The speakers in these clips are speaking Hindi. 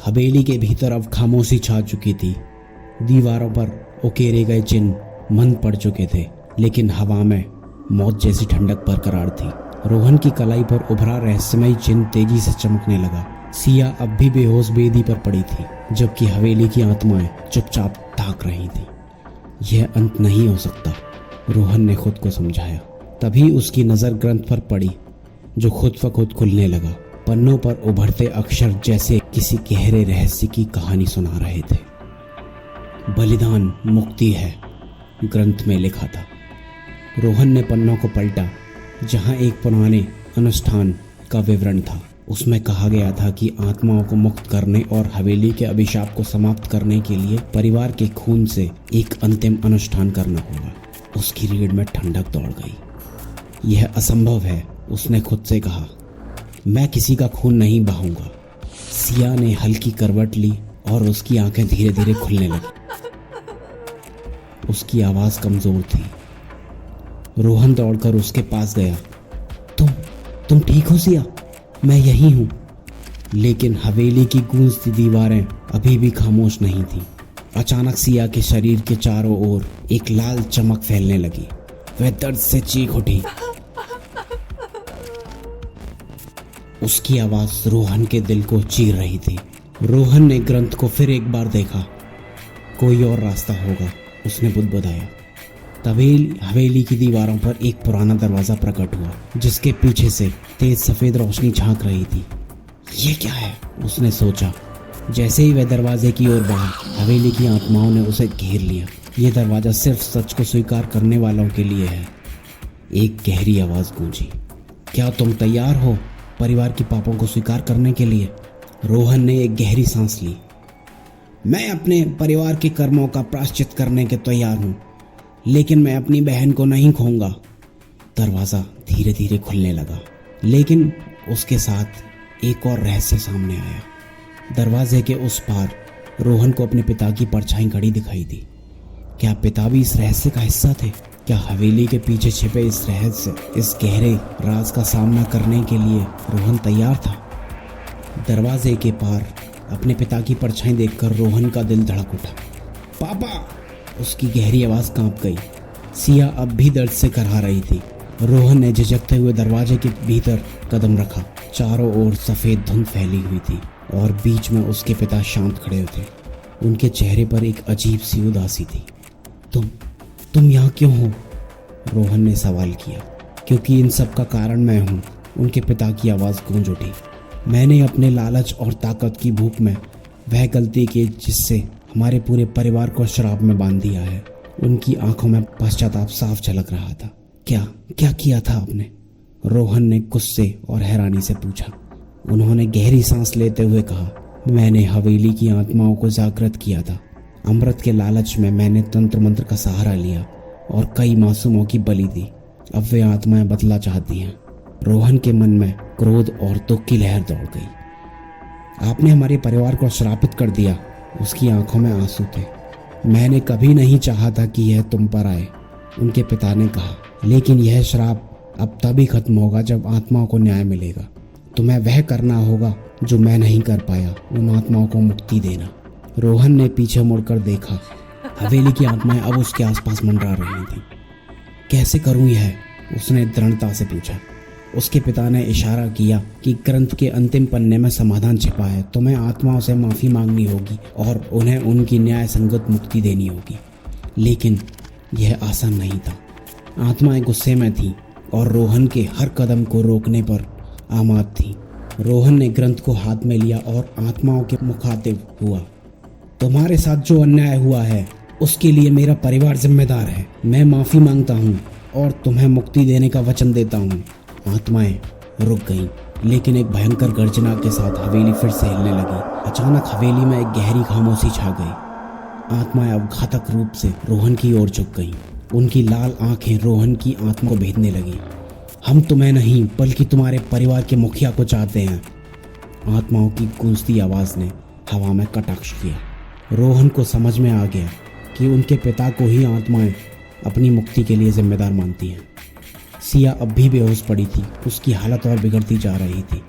हवेली के भीतर अब खामोशी छा चुकी थी। दीवारों पर उकेरे गए चिन्ह मंद पड़ चुके थे, लेकिन हवा में मौत जैसी ठंडक बरकरार थी। रोहन की कलाई पर उभरा रहस्यमय चिन्ह तेजी से चमकने लगा। सिया अब भी बेहोश बेदी पर पड़ी थी, जबकि हवेली की आत्माएं चुपचाप ताक रही थी। यह अंत नहीं हो सकता, रोहन ने खुद को समझाया। तभी उसकी नज़र ग्रंथ पर पड़ी, जो खुद ब खुद खुलने लगा। पन्नों पर उभरते अक्षर जैसे किसी गहरे रहस्य की कहानी सुना रहे थे। बलिदान मुक्ति है, ग्रंथ में लिखा था। रोहन ने पन्नों को पलटा, जहां एक पुराने अनुष्ठान का विवरण था। उसमें कहा गया था कि आत्माओं को मुक्त करने और हवेली के अभिशाप को समाप्त करने के लिए परिवार के खून से एक अंतिम अनुष्ठान करना होगा। उसकी रीढ़ में ठंडक दौड़ गई। यह असंभव है, उसने खुद से कहा। मैं किसी का खून नहीं बहाऊंगा। सिया ने हल्की करवट ली और उसकी आंखें धीरे धीरे खुलने लगी। उसकी आवाज कमजोर थी। रोहन दौड़कर उसके पास गया। तुम ठीक हो सिया? मैं यही हूं। लेकिन हवेली की गूंजती दीवारें अभी भी खामोश नहीं थीं। अचानक सिया के शरीर के चारों ओर एक लाल चमक फैलने लगी। वह दर्द से चीख उठी। उसकी आवाज रोहन के दिल को चीर रही थी। रोहन ने ग्रंथ को फिर एक बार देखा। कोई और रास्ता होगा, उसने बुदबुदाया। तभी हवेली की दीवारों पर एक पुराना दरवाजा प्रकट हुआ, जिसके पीछे से तेज सफेद रोशनी झांक रही थी। ये क्या है, उसने सोचा। जैसे ही वह दरवाजे की ओर बढ़ा, हवेली की आत्माओं ने उसे घेर लिया। यह दरवाजा सिर्फ सच को स्वीकार करने वालों के लिए है। एक गहरी आवाज गूंजी। क्या तुम तैयार हो परिवार के पापों को स्वीकार करने के लिए? रोहन ने एक गहरी सांस ली। मैं अपने परिवार के कर्मों का प्रायश्चित करने के तैयार हूँ, लेकिन मैं अपनी बहन को नहीं खोऊंगा। दरवाज़ा धीरे धीरे खुलने लगा, लेकिन उसके साथ एक और रहस्य सामने आया। दरवाजे के उस पार रोहन को अपने पिता की परछाई खड़ी दिखाई दी। क्या पिता भी इस रहस्य का हिस्सा थे? क्या हवेली के पीछे छिपे इस रहस्य, इस गहरे राज का सामना करने के लिए रोहन तैयार था? दरवाजे के पार अपने पिता की परछाई देखकर रोहन का दिल धड़क उठा। पापा! उसकी गहरी आवाज कांप गई। सिया अब भी दर्द से करहा रही थी। रोहन ने झिझकते हुए दरवाजे के भीतर कदम रखा। चारों ओर सफेद धुंध फैली हुई थी और बीच में उसके पिता शांत खड़े थे। उनके चेहरे पर एक अजीब सी उदासी थी। तुम यहाँ क्यों हो? रोहन ने सवाल किया। क्योंकि इन सब का कारण मैं हूँ, उनके पिता की आवाज़ गूंज उठी। मैंने अपने लालच और ताकत की भूख में वह गलती की जिससे हमारे पूरे परिवार को शराब में बांध दिया है। उनकी आंखों में पश्चाताप साफ झलक रहा था। क्या किया था आपने? रोहन ने गुस्से और हैरानी से पूछा। उन्होंने गहरी सांस लेते हुए कहा, मैंने हवेली की आत्माओं को जागृत किया था। अमृत के लालच में मैंने तंत्र मंत्र का सहारा लिया और कई मासूमों की बलि दी। अब वे आत्माएं बदला चाहती हैं। रोहन के मन में क्रोध और दुख की लहर दौड़ गई। आपने हमारे परिवार को श्रापित कर दिया। उसकी आंखों में आंसू थे। मैंने कभी नहीं चाहा था कि यह तुम पर आए, उनके पिता ने कहा। लेकिन यह श्राप अब तभी खत्म होगा जब आत्माओं को न्याय मिलेगा। तुम्हें वह करना होगा जो मैं नहीं कर पाया, उन आत्माओं को मुक्ति देना। रोहन ने पीछे मुड़कर देखा। हवेली की आत्माएं अब उसके आसपास मंडरा रही थीं। कैसे करूं यह? उसने दृढ़ता से पूछा। उसके पिता ने इशारा किया कि ग्रंथ के अंतिम पन्ने में समाधान छिपा है। तुम्हें आत्माओं से माफ़ी मांगनी होगी और उन्हें उनकी न्याय संगत मुक्ति देनी होगी। लेकिन यह आसान नहीं था। आत्माएं गुस्से में थीं और रोहन के हर कदम को रोकने पर आमाद थीं। रोहन ने ग्रंथ को हाथ में लिया और आत्माओं के मुखातिब हुआ। तुम्हारे साथ जो अन्याय हुआ है उसके लिए मेरा परिवार जिम्मेदार है। मैं माफ़ी मांगता हूँ और तुम्हें मुक्ति देने का वचन देता हूँ। आत्माएं रुक गईं, लेकिन एक भयंकर गर्जना के साथ हवेली फिर से हिलने लगी। अचानक हवेली में एक गहरी खामोशी छा गई। आत्माएं अब घातक रूप से रोहन की ओर झुक गईं। उनकी लाल आंखें रोहन की आत्मा को भेदने लगीं। हम तुम्हें नहीं बल्कि तुम्हारे परिवार के मुखिया को चाहते हैं, आत्माओं की गूंजती आवाज ने हवा में कटाक्ष किया। रोहन को समझ में आ गया कि उनके पिता को ही आत्माएं अपनी मुक्ति के लिए जिम्मेदार मानती हैं। सिया अब भी बेहोश पड़ी थी। उसकी हालत और बिगड़ती जा रही थी।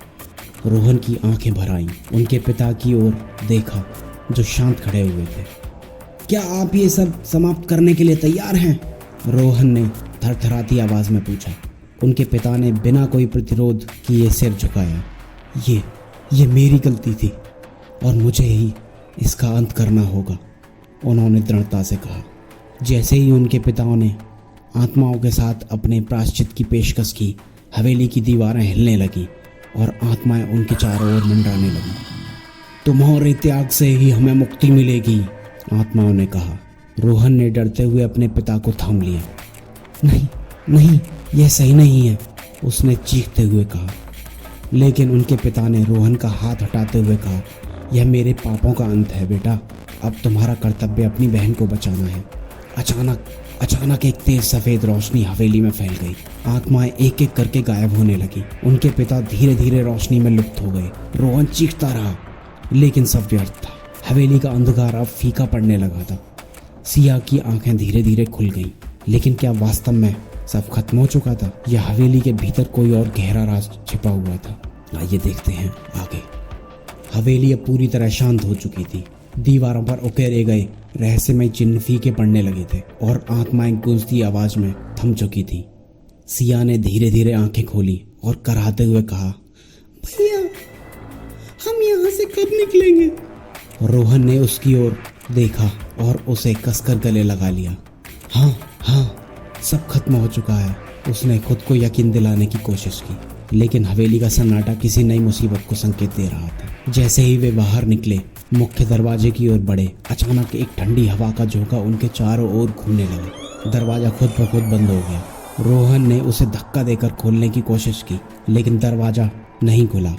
रोहन की आंखें भर आईं। उनके पिता की ओर देखा जो शांत खड़े हुए थे। क्या आप ये सब समाप्त करने के लिए तैयार हैं? रोहन ने थरथराती आवाज में पूछा। उनके पिता ने बिना कोई प्रतिरोध किए सिर झुकाया। ये मेरी गलती थी और मुझे ही इसका अंत करना होगा, उन्होंने दृढ़ता से कहा। जैसे ही उनके पिताओं ने आत्माओं के साथ अपने प्रायश्चित की पेशकश की, हवेली की दीवारें हिलने लगी और आत्माएं उनके चारों ओर मंडराने लगी। तुम्हारे त्याग से ही हमें मुक्ति मिलेगी, आत्माओं ने कहा। रोहन ने डरते हुए अपने पिता को थाम लिया। नहीं, यह सही नहीं है, उसने चीखते हुए कहा। लेकिन उनके पिता ने रोहन का हाथ हटाते हुए कहा, यह मेरे पापों का अंत है बेटा, अब तुम्हारा कर्तव्य अपनी बहन को बचाना है। अचानक एक तेज सफेद रोशनी हवेली में फैल गई। आत्माएं एक एक करके गायब होने लगी। उनके पिता धीरे धीरे रोशनी में लुप्त हो गए। रोहन चीखता रहा, लेकिन सब व्यर्थ था। हवेली का अंधकार अब फीका पड़ने लगा था। सिया की आंखें धीरे धीरे खुल गईं। लेकिन क्या वास्तव में सब खत्म हो चुका था या हवेली के भीतर कोई और गहरा राज छिपा हुआ था? आइए देखते हैं आगे। हवेली अब पूरी तरह शांत हो चुकी थी। दीवारों पर उकेरे गए रहस्यमय चिन्ह फीके पड़ने लगे थे और आत्माएं गूंजती आवाज में थम चुकी थी। सिया ने धीरे धीरे आंखें खोली और कराहते हुए कहा, भैया, हम यहाँ से कब निकलेंगे? रोहन ने उसकी ओर देखा और उसे कसकर गले लगा लिया। हाँ, सब खत्म हो चुका है, उसने खुद को यकीन दिलाने की कोशिश की। लेकिन हवेली का सन्नाटा किसी नई मुसीबत को संकेत दे रहा था। जैसे ही वे बाहर निकले, मुख्य दरवाजे की ओर बढ़े, अचानक एक ठंडी हवा का झोंका उनके चारों ओर घूमने लगा। दरवाजा खुद ब खुद बंद हो गया। रोहन ने उसे धक्का देकर खोलने की कोशिश की, लेकिन दरवाजा नहीं खुला।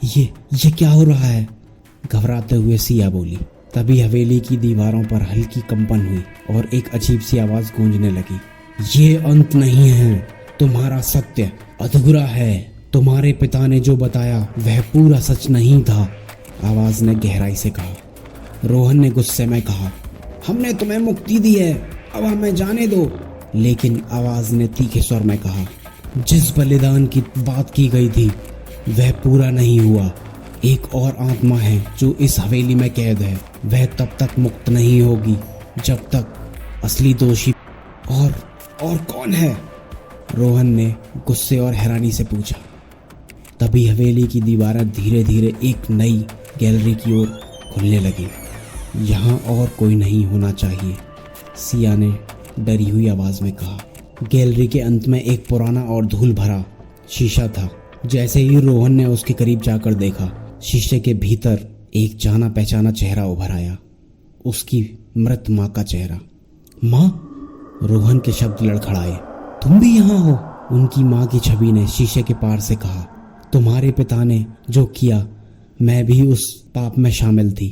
ये क्या हो रहा है? घबराते हुए सिया बोली। तभी हवेली की दीवारों पर हल्की कंपन हुई और एक अजीब सी आवाज गूंजने लगी। ये अंत नहीं है, तुम्हारा सत्य अधूरा है। तुम्हारे पिता ने जो बताया वह पूरा सच नहीं था, आवाज ने गहराई से कहा। रोहन ने गुस्से में कहा, हमने तुम्हें मुक्ति दी है, अब हमें जाने दो। लेकिन आवाज ने तीखे स्वर में कहा, जिस बलिदान की बात की गई थी वह पूरा नहीं हुआ। एक और आत्मा है जो इस हवेली में कैद है, वह तब तक मुक्त नहीं होगी जब तक असली दोषी और कौन है? रोहन ने गुस्से और हैरानी से पूछा। तभी हवेली की दीवारें धीरे धीरे एक नई गैलरी की ओर खुलने लगी। यहाँ और कोई नहीं होना चाहिए, सिया ने डरी हुई आवाज में कहा। गैलरी के अंत में एक पुराना और धूल भरा शीशा था। जैसे ही रोहन ने उसके करीब जाकर देखा, शीशे के भीतर एक जाना पहचाना चेहरा उभर आया, उसकी मृत माँ का चेहरा। माँ? रोहन के शब्द लड़खड़ाए। तुम भी यहाँ हो? उनकी माँ की छवि ने शीशे के पार से कहा, तुम्हारे पिता ने जो किया, मैं भी उस पाप में शामिल थी।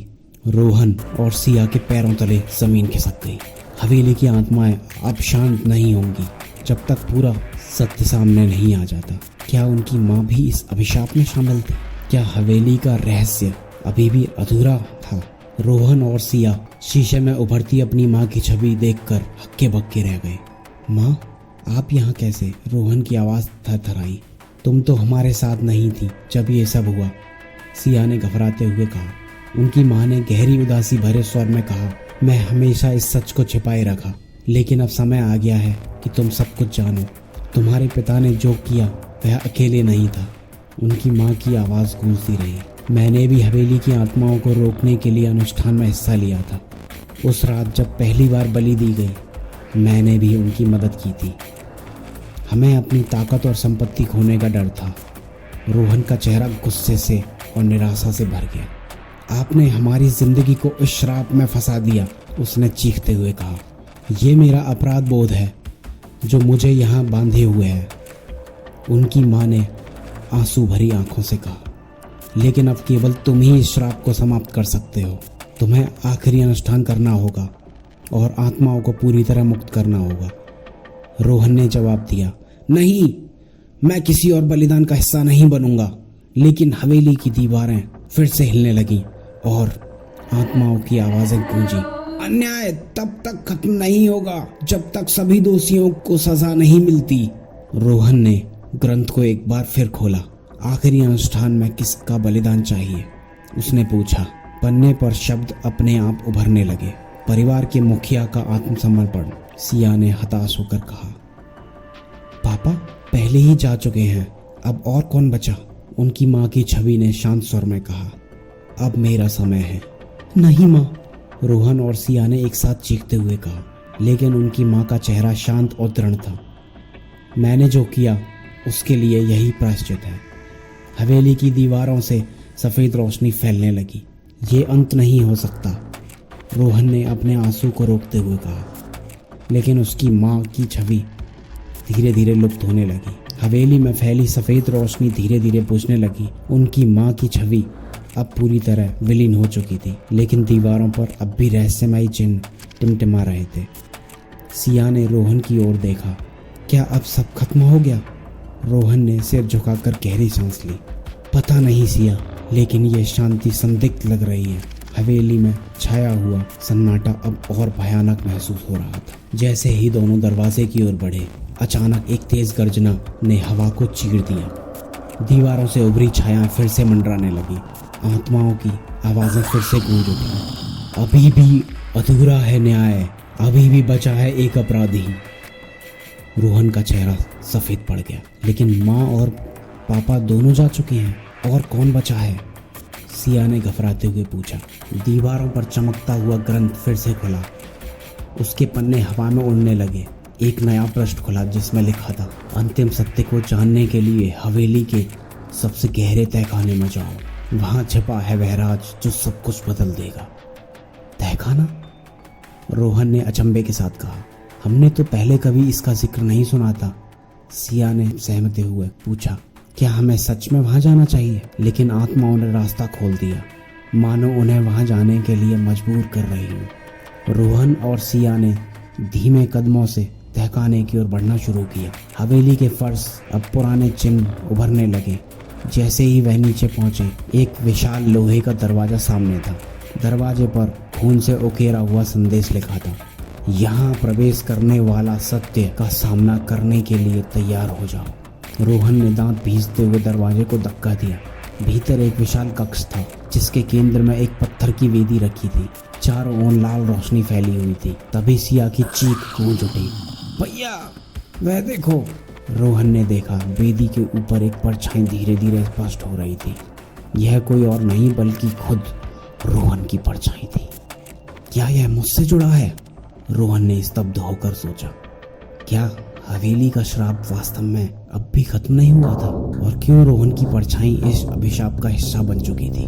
रोहन और सिया के पैरों तले जमीन खिसक गई। हवेली की आत्माएं अब शांत नहीं होंगी जब तक पूरा सत्य सामने नहीं आ जाता। क्या उनकी माँ भी इस अभिशाप में शामिल थी? क्या हवेली का रहस्य अभी भी अधूरा था? रोहन और सिया शीशे में उभरती अपनी माँ की छवि देखकर हक्के बक्के रह गए। माँ, आप यहाँ कैसे? रोहन की आवाज़ थरथराई। तुम तो हमारे साथ नहीं थी जब ये सब हुआ, सिया ने घबराते हुए कहा। उनकी माँ ने गहरी उदासी भरे स्वर में कहा, मैं हमेशा इस सच को छिपाए रखा, लेकिन अब समय आ गया है कि तुम सब कुछ जानो। तुम्हारे पिता ने जो किया वह अकेले नहीं था। उनकी माँ की आवाज़ गूंजती रही। मैंने भी हवेली की आत्माओं को रोकने के लिए अनुष्ठान में हिस्सा लिया था। उस रात जब पहली बार बलि दी गई, मैंने भी उनकी मदद की थी। हमें अपनी ताकत और संपत्ति खोने का डर था। रोहन का चेहरा गुस्से से और निराशा से भर गया। आपने हमारी जिंदगी को इस श्राप में फंसा दिया, उसने चीखते हुए कहा। यह मेरा अपराध बोध है जो मुझे यहाँ बांधे हुए है, उनकी माँ ने आंसू भरी आंखों से कहा। लेकिन अब केवल तुम ही इस श्राप को समाप्त कर सकते हो। तुम्हें आखिरी अनुष्ठान करना होगा और आत्माओं को पूरी तरह मुक्त करना होगा। रोहन ने जवाब दिया, नहीं, मैं किसी और बलिदान का हिस्सा नहीं बनूंगा। लेकिन हवेली की दीवारें फिर से हिलने लगी और आत्माओं की आवाजें गूंजी। अन्याय तब तक खत्म नहीं होगा जब तक सभी दोषियों को सजा नहीं मिलती। रोहन ने ग्रंथ को एक बार फिर खोला। आखिरी अनुष्ठान में किसका बलिदान चाहिए? उसने पूछा। पन्ने पर शब्द अपने आप उभरने लगे। परिवार के मुखिया का आत्मसमर्पण, सिया ने हताश होकर कहा। पापा पहले ही जा चुके हैं, अब और कौन बचा? उनकी माँ की छवि ने शांत स्वर में कहा। अब मेरा समय है। नहीं माँ, रोहन और सिया ने एक साथ चीखते हुए कहा, लेकिन उनकी माँ का चेहरा शांत और दृढ़ था। मैंने जो किया उसके लिए यही प्रायश्चित है। हवेली की दीवारों से सफ़ेद रोशनी फैलने लगी। ये अंत नहीं हो सकता, रोहन ने अपने आंसू को रोकते हुए कहा। लेकिन उसकी माँ की छवि धीरे धीरे लुप्त होने लगी। हवेली में फैली सफ़ेद रोशनी धीरे धीरे बुझने लगी। उनकी माँ की छवि अब पूरी तरह विलीन हो चुकी थी, लेकिन दीवारों पर अब भी रहस्यमयी चिन्ह टिमटिमा रहे थे। सिया ने रोहन की ओर देखा। क्या अब सब खत्म हो गया? रोहन ने सिर झुकाकर गहरी सांस ली। पता नहीं सिया, लेकिन यह शांति संदिग्ध लग रही है। हवेली में छाया हुआ सन्नाटा अब और भयानक महसूस हो रहा था। जैसे ही दोनों दरवाजे की ओर बढ़े, अचानक एक तेज गर्जना ने हवा को चीर दिया। दीवारों से उभरी छायाएं फिर से मंडराने लगी। आत्माओं की आवाजें फिर से गूंज उठी। अभी भी अधूरा है न्याय, अभी भी बचा है एक अपराधी। रोहन का चेहरा सफेद पड़ गया। लेकिन माँ और पापा दोनों जा चुके हैं, और कौन बचा है? सिया ने घबराते हुए पूछा। दीवारों पर चमकता हुआ ग्रंथ फिर से खुला। उसके पन्ने हवा में उड़ने लगे। एक नया पृष्ठ खुला जिसमें लिखा था, अंतिम सत्य को जानने के लिए हवेली के सबसे गहरे तहखाने में जाओ। वहाँ छिपा है वह राज जो सब कुछ बदल देगा। तहखाना? रोहन ने अचंभे के साथ कहा। हमने तो पहले कभी इसका जिक्र नहीं सुना था। सिया ने सहमते हुए पूछा। क्या हमें सच में वहाँ जाना चाहिए? लेकिन आत्माओं ने रास्ता खोल दिया, मानो उन्हें वहाँ जाने के लिए मजबूर कर रही हो। रोहन और सिया ने धीमे कदमों से तहखाने की ओर बढ़ना शुरू किया। हवेली के फर्श अब पुराने चिन्ह उभरने लगे। जैसे ही वह नीचे पहुंचे, एक विशाल लोहे का दरवाजा सामने था। दरवाजे पर खून से उकेरा हुआ संदेश लिखा था, यहाँ प्रवेश करने वाला सत्य का सामना करने के लिए तैयार हो जाओ। रोहन ने दांत भींचते हुए दरवाजे को धक्का दिया। भीतर एक विशाल कक्ष था, जिसके केंद्र में एक पत्थर की वेदी रखी थी। चारों ओर लाल रोशनी फैली हुई थी। तभी सिया की चीख गूंज उठी। भैया, वह देखो! रोहन ने देखा। वेदी के ऊपर एक परछाई धीरे धीरे स्पष्ट हो रही थी। यह कोई और नहीं बल्कि खुद रोहन की परछाई थी। क्या यह मुझसे जुड़ा है? रोहन ने स्तब्ध होकर सोचा। क्या हवेली का श्राप वास्तव में अब भी खत्म नहीं हुआ था? और क्यों रोहन की परछाई इस अभिशाप का हिस्सा बन चुकी थी?